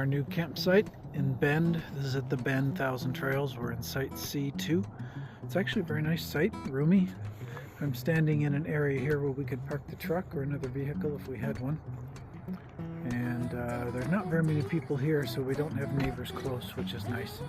our new campsite in Bend. This is at the Bend 1000 Trails. We're in Site C2. It's actually a very nice site, roomy. I'm standing in an area here where we could park the truck or another vehicle if we had one. And there's not very many people here, so we don't have neighbors close, which is nice.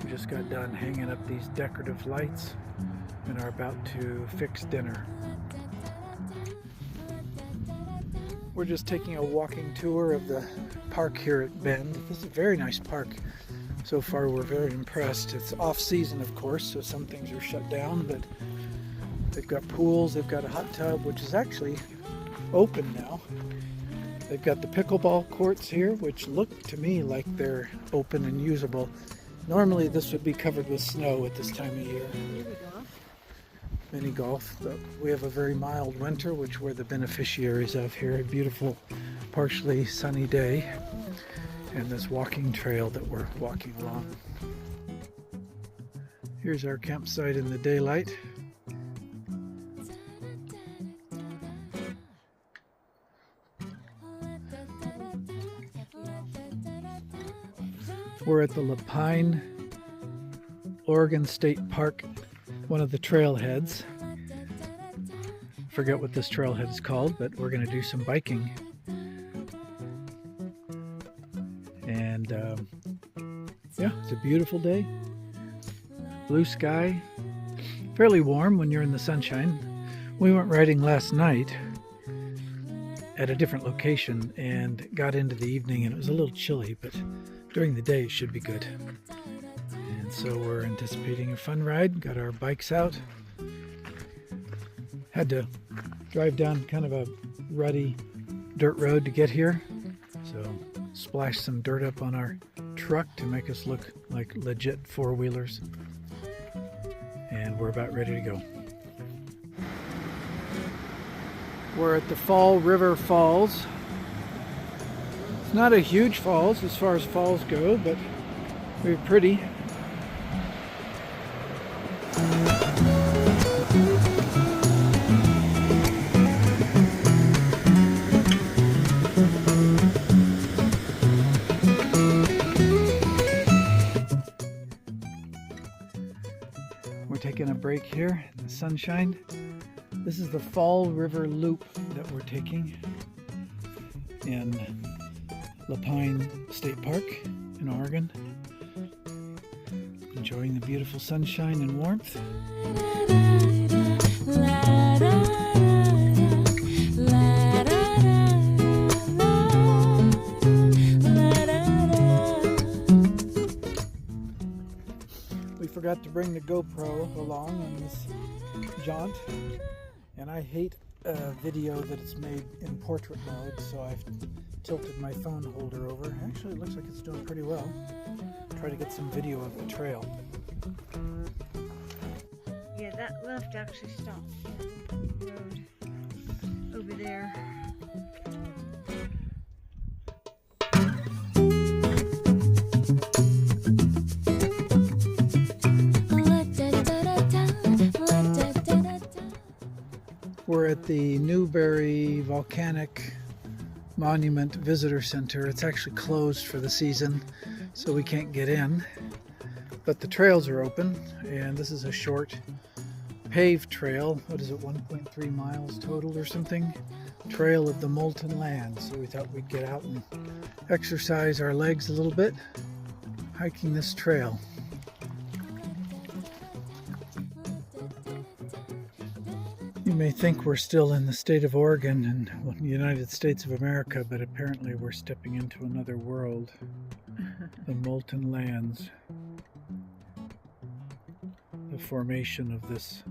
We just got done hanging up these decorative lights and are about to fix dinner. We're just taking a walking tour of the park here at Bend. This is a very nice park. So far we're very impressed. It's off season, of course, so some things are shut down, but they've got pools, they've got a hot tub, which is actually open now. They've got the pickleball courts here, which look to me like they're open and usable. Normally this would be covered with snow at this time of year. Mini golf, but we have a very mild winter, which we're the beneficiaries of here. A beautiful, partially sunny day, and this walking trail that we're walking along. Here's our campsite in the daylight. We're at the LaPine State Park, one of the trailheads. Forget what this trailhead is called, but we're going to do some biking. And yeah, it's a beautiful day. Blue sky, fairly warm when you're in the sunshine. We went riding last night at a different location and got into the evening, and it was a little chilly, but during the day it should be good. And so we're anticipating a fun ride. Got our bikes out. Had to drive down kind of a rutty dirt road to get here. So splashed some dirt up on our truck to make us look like legit four-wheelers. And we're about ready to go. We're at the Fall River Falls. It's not a huge falls as far as falls go, but very pretty. We're taking a break here in the sunshine. This is the Fall River Loop that we're taking in LaPine State Park in Oregon. Enjoying the beautiful sunshine and warmth. We forgot to bring the GoPro along on this jaunt, and I hate a video that it's made in portrait mode, so I've tilted my phone holder over. Actually, it looks like it's doing pretty well. Try to get some video of the trail. Yeah, that left actually stops the road over there. We're at the Newberry Volcanic Monument Visitor Center. It's actually closed for the season, so we can't get in, but the trails are open, and this is a short paved trail. What is it, 1.3 miles total or something? Trail of the Molten Land. So we thought we'd get out and exercise our legs a little bit hiking this trail. You may think we're still in the state of Oregon and the United States of America, but apparently we're stepping into another world. The Molten Lands. The formation of this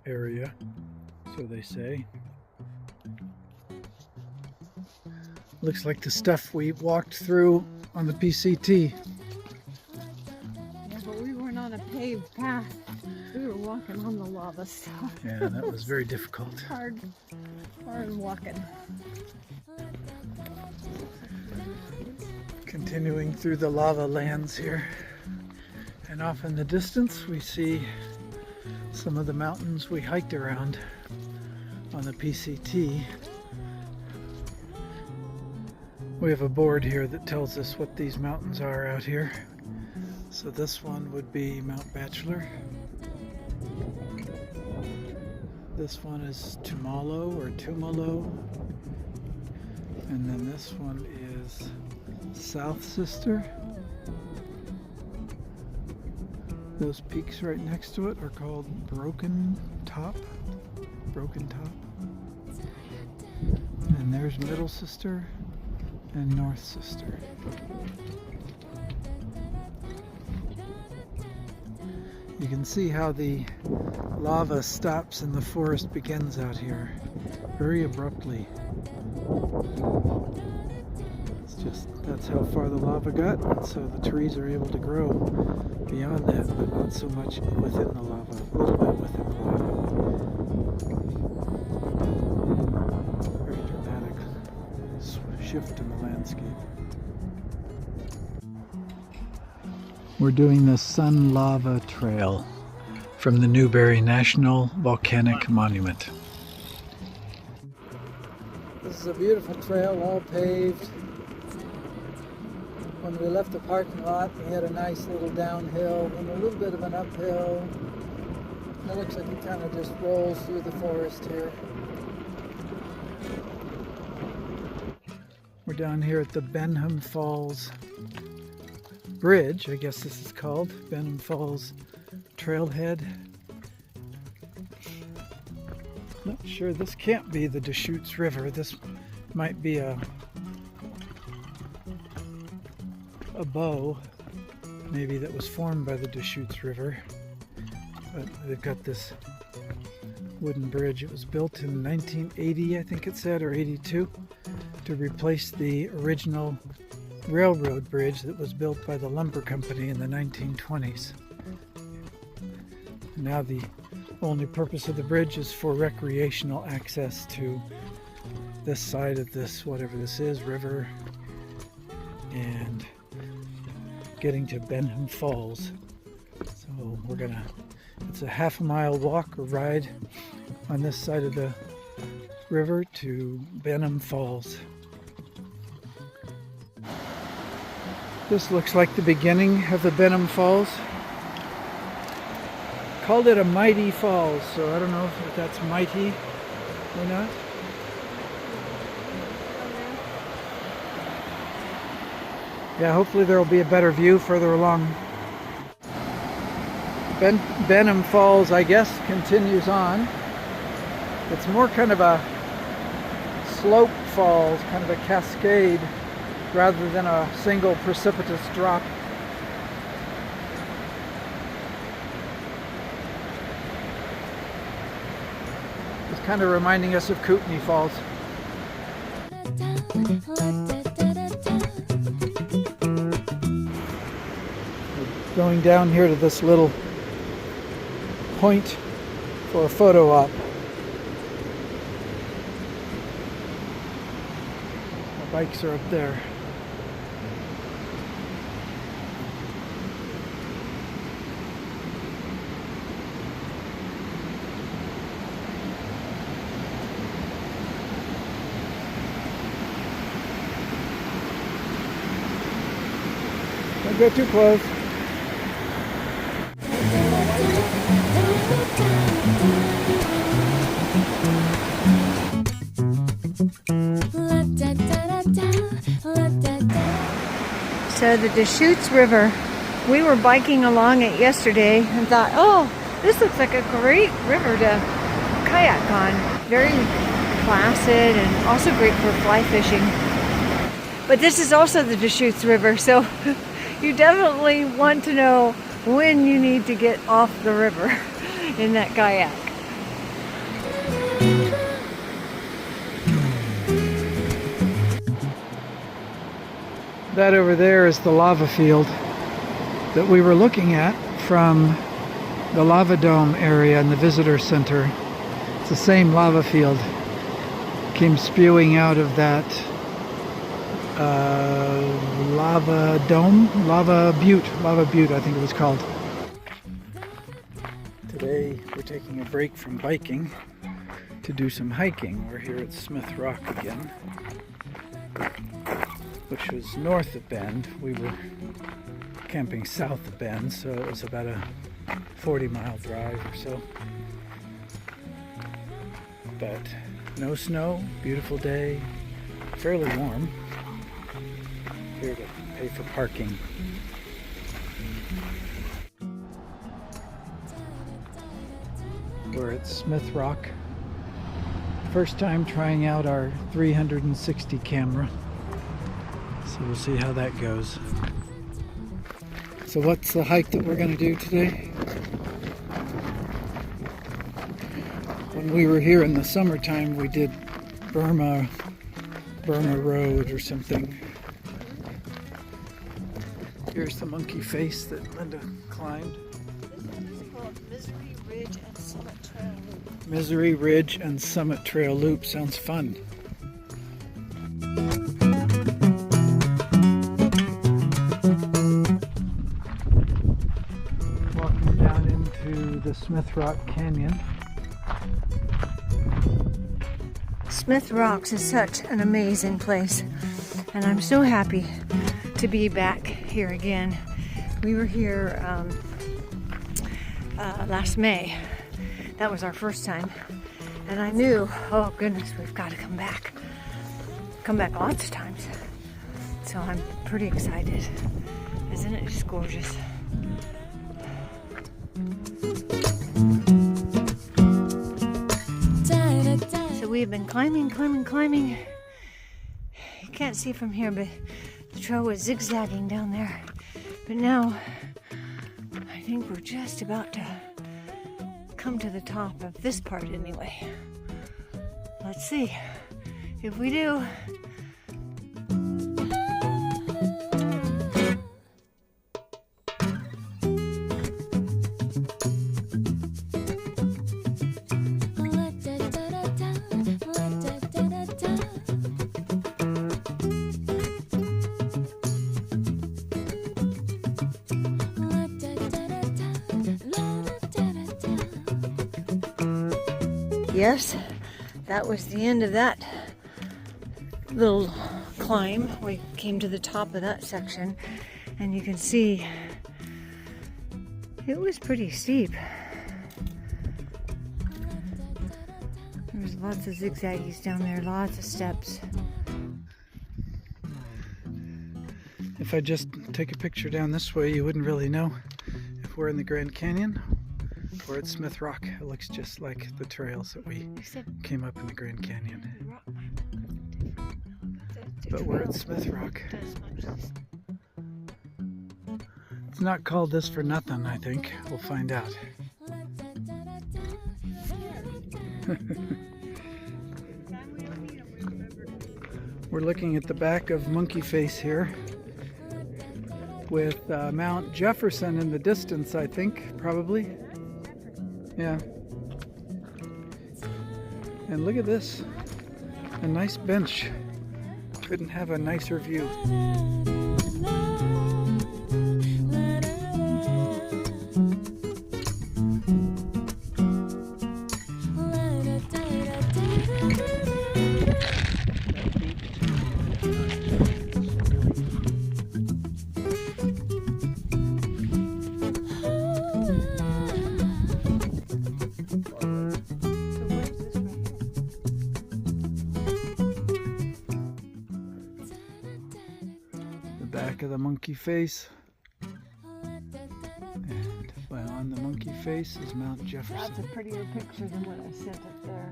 area, so they say. Looks like the stuff we walked through on the PCT. Yeah, but we weren't on a paved path. We were walking on the lava stuff. Yeah, that was very difficult. hard walking. Continuing through the lava lands here. And off in the distance we see some of the mountains we hiked around on the PCT. We have a board here that tells us what these mountains are out here. So this one would be Mount Bachelor. This one is Tumalo or Tumalo. And then this one is South Sister. Those peaks right next to it are called Broken Top. And there's Middle Sister and North Sister. You can see how the lava stops and the forest begins out here, very abruptly. It's just, that's how far the lava got, and so the trees are able to grow beyond that, but not so much within the lava, a little bit within the lava. Very dramatic shift in the landscape. We're doing the Sun Lava Trail from the Newberry National Volcanic Monument. This is a beautiful trail, all paved. When we left the parking lot, we had a nice little downhill and a little bit of an uphill. It looks like it kind of just rolls through the forest here. We're down here at the Benham Falls Bridge, I guess this is called, Benham Falls Trailhead. Not sure, this can't be the Deschutes River. This might be a bow, maybe, that was formed by the Deschutes River. But they've got this wooden bridge. It was built in 1980, I think it said, or 82, to replace the original railroad bridge that was built by the lumber company in the 1920s. Now the only purpose of the bridge is for recreational access to this side of this, whatever this is, river, and getting to Benham Falls. So it's a half-a-mile walk or ride on this side of the river to Benham Falls. This looks like the beginning of the Benham Falls. Called it a mighty falls, so I don't know if that's mighty or not. Yeah, hopefully there will be a better view further along. Benham Falls, I guess, continues on. It's more kind of a slope falls, kind of a cascade, rather than a single precipitous drop. It's kind of reminding us of Kootenai Falls. We're going down here to this little point for a photo op. The bikes are up there. Don't go too close. So the Deschutes River, we were biking along it yesterday and thought, oh, this looks like a great river to kayak on. Very placid and also great for fly fishing. But this is also the Deschutes River, so you definitely want to know when you need to get off the river in that kayak. That over there is the lava field that we were looking at from the lava dome area in the visitor center. It's the same lava field. Came spewing out of that lava dome, lava butte I think it was called. Today we're taking a break from biking to do some hiking. We're here at Smith Rock again. which was north of Bend. We were camping south of Bend, so it was about a 40-mile drive or so. But no snow, beautiful day, fairly warm. Here to pay for parking. We're at Smith Rock. First time trying out our 360 camera. So we'll see how that goes. So what's the hike that we're going to do today? When we were here in the summertime, we did Burma Road or something. Here's the monkey face that Linda climbed. This is called Misery Ridge and Summit Trail Loop. Misery Ridge and Summit Trail Loop. Sounds fun. Walking down into the Smith Rock Canyon. Smith Rocks is such an amazing place, and I'm so happy to be back here again. We were here last May. That was our first time, and I knew, oh goodness, we've got to come back. Come back lots of times. So I'm pretty excited. Isn't it just gorgeous? So we've been climbing. You can't see from here, but the trail was zigzagging down there. But now, I think we're just about to come to the top of this part anyway. Let's see if we do. Yes, that was the end of that little climb. We came to the top of that section, and you can see it was pretty steep. There's lots of zigzaggies down there, lots of steps. If I just take a picture down this way, you wouldn't really know if we're in the Grand Canyon or at Smith Rock. It looks just like the trails that we came up in the Grand Canyon. But we're at Smith Rock. It's not called this for nothing, I think. We'll find out. We're looking at the back of Monkey Face here with Mount Jefferson in the distance, I think, probably. Yeah. And look at this. A nice bench. Couldn't have a nicer view. Back of the monkey face, and well, on the monkey face is Mount Jefferson. That's a prettier picture than what I sent up there.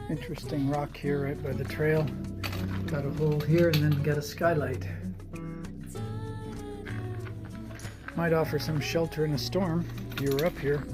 Interesting rock here right by the trail. Got a hole here and then got a skylight. Might offer some shelter in a storm if you were up here.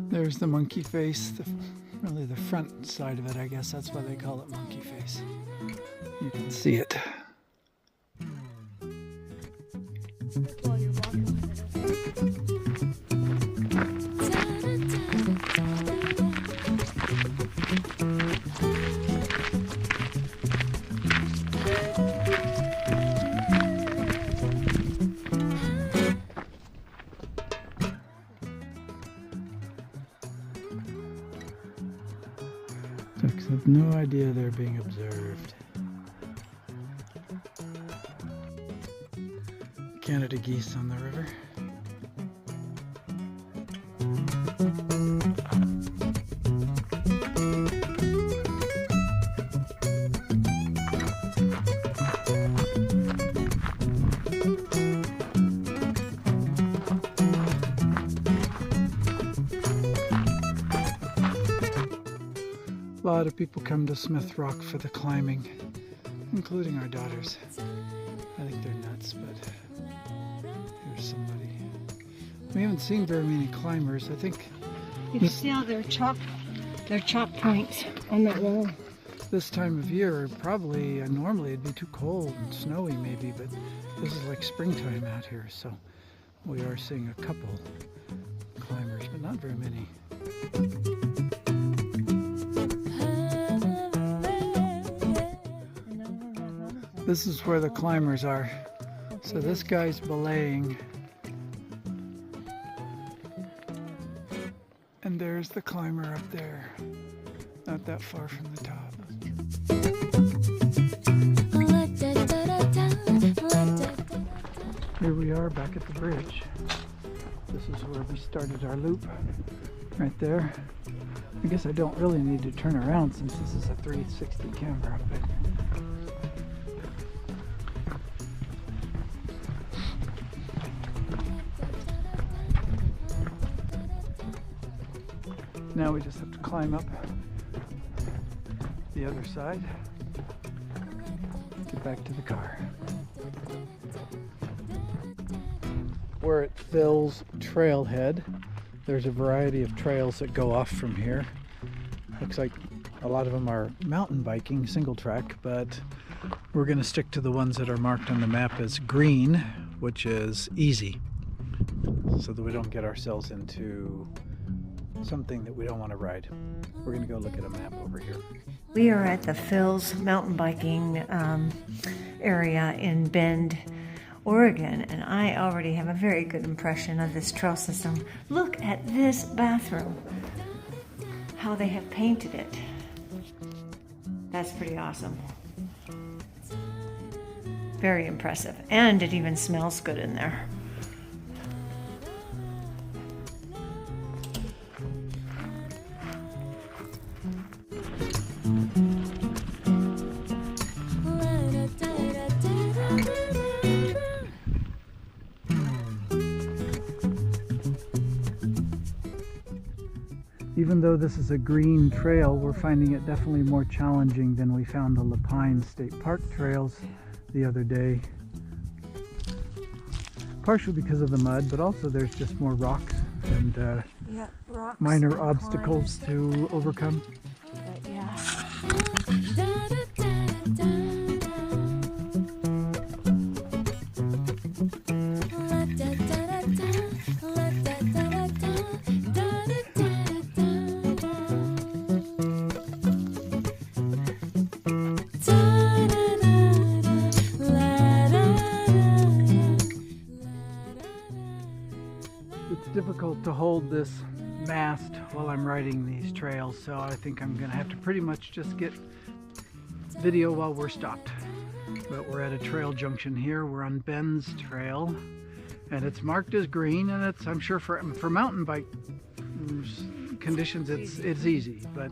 There's the monkey face, really the front side of it, I guess. That's why they call it monkey face. You can see it. While you're walking with no idea they're being observed. Canada geese on the river. A lot of people come to Smith Rock for the climbing, including our daughters. I think they're nuts, but here's somebody. We haven't seen very many climbers. I think You can see all their chalk points on that wall. this time of year, probably normally it'd be too cold and snowy maybe, but this is like springtime out here, so we are seeing a couple climbers, but not very many. This is where the climbers are. So this guy's belaying. And there's the climber up there. Not that far from the top. Here we are back at the bridge. This is where we started our loop. Right there. I guess I don't really need to turn around since this is a 360 camera, but now we just have to climb up the other side, get back to the car. We're at Phil's Trailhead. There's a variety of trails that go off from here. Looks like a lot of them are mountain biking, single track, but we're going to stick to the ones that are marked on the map as green, which is easy, so that we don't get ourselves into something that we don't want to ride. We're going to go look at a map over here. We are at the Phil's mountain biking area in Bend, Oregon, and I already have a very good impression of this trail system. Look at this bathroom, how they have painted it. That's pretty awesome. Very impressive, and it even smells good in there. Even though this is a green trail, we're finding it definitely more challenging than we found the LaPine State Park trails the other day. Partially because of the mud, but also there's just more rocks and rocks, minor obstacles to overcome. Yeah. It's difficult to hold this mast while I'm riding these trails, so I think I'm going to have to pretty much just get video while we're stopped. But we're at a trail junction here. We're on Ben's Trail, and it's marked as green, and it's, I'm sure for mountain bike conditions it's easy, but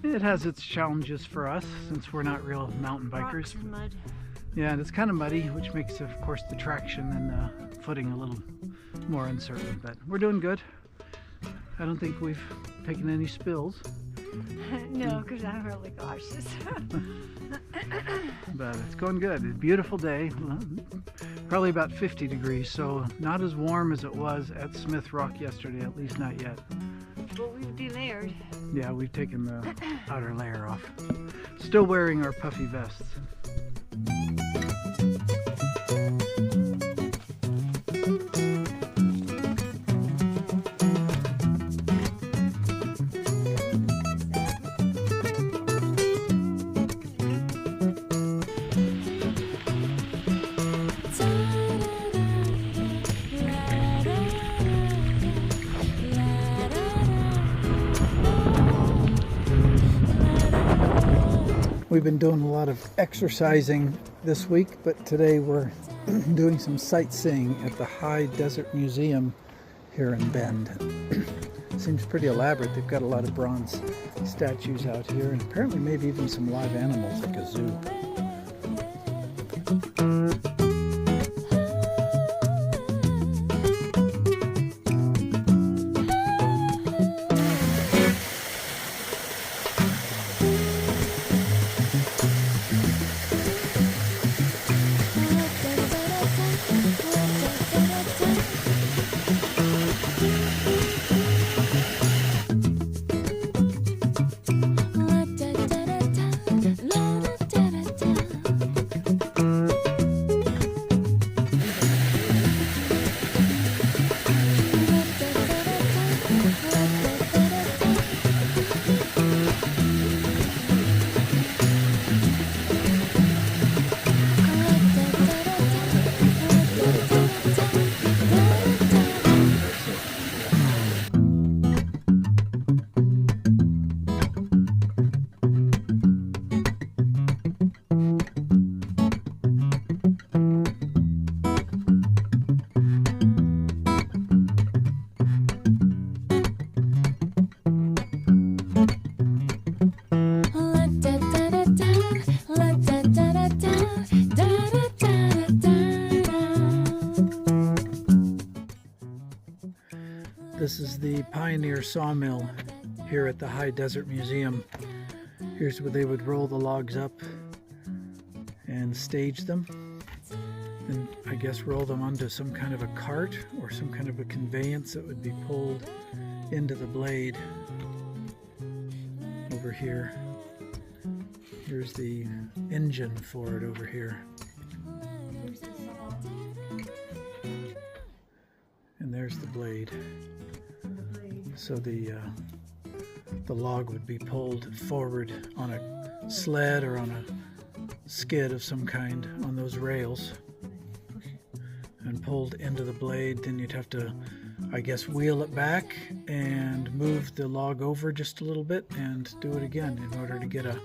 it has its challenges for us since we're not real mountain bikers. Rocks and mud. Yeah, and it's kind of muddy, which makes, of course, the traction and the footing a little more uncertain, but we're doing good. I don't think we've taken any spills. No, because I'm really cautious. But it's going good. It's a beautiful day, probably about 50 degrees, so not as warm as it was at Smith Rock yesterday, at least not yet. Well, we've delayered. Yeah, we've taken the outer layer off. Still wearing our puffy vests. We've been doing a lot of exercising this week, but today we're doing some sightseeing at the High Desert Museum here in Bend. Seems pretty elaborate. They've got a lot of bronze statues out here, and apparently maybe even some live animals like a zoo. This is the Pioneer Sawmill here at the High Desert Museum. Here's where they would roll the logs up and stage them, and I guess roll them onto some kind of a cart or some kind of a conveyance that would be pulled into the blade over here. Here's the engine for it over here. And there's the blade. So the log would be pulled forward on a sled or on a skid of some kind on those rails and pulled into the blade. Then you'd have to, I guess, wheel it back and move the log over just a little bit and do it again in order to get a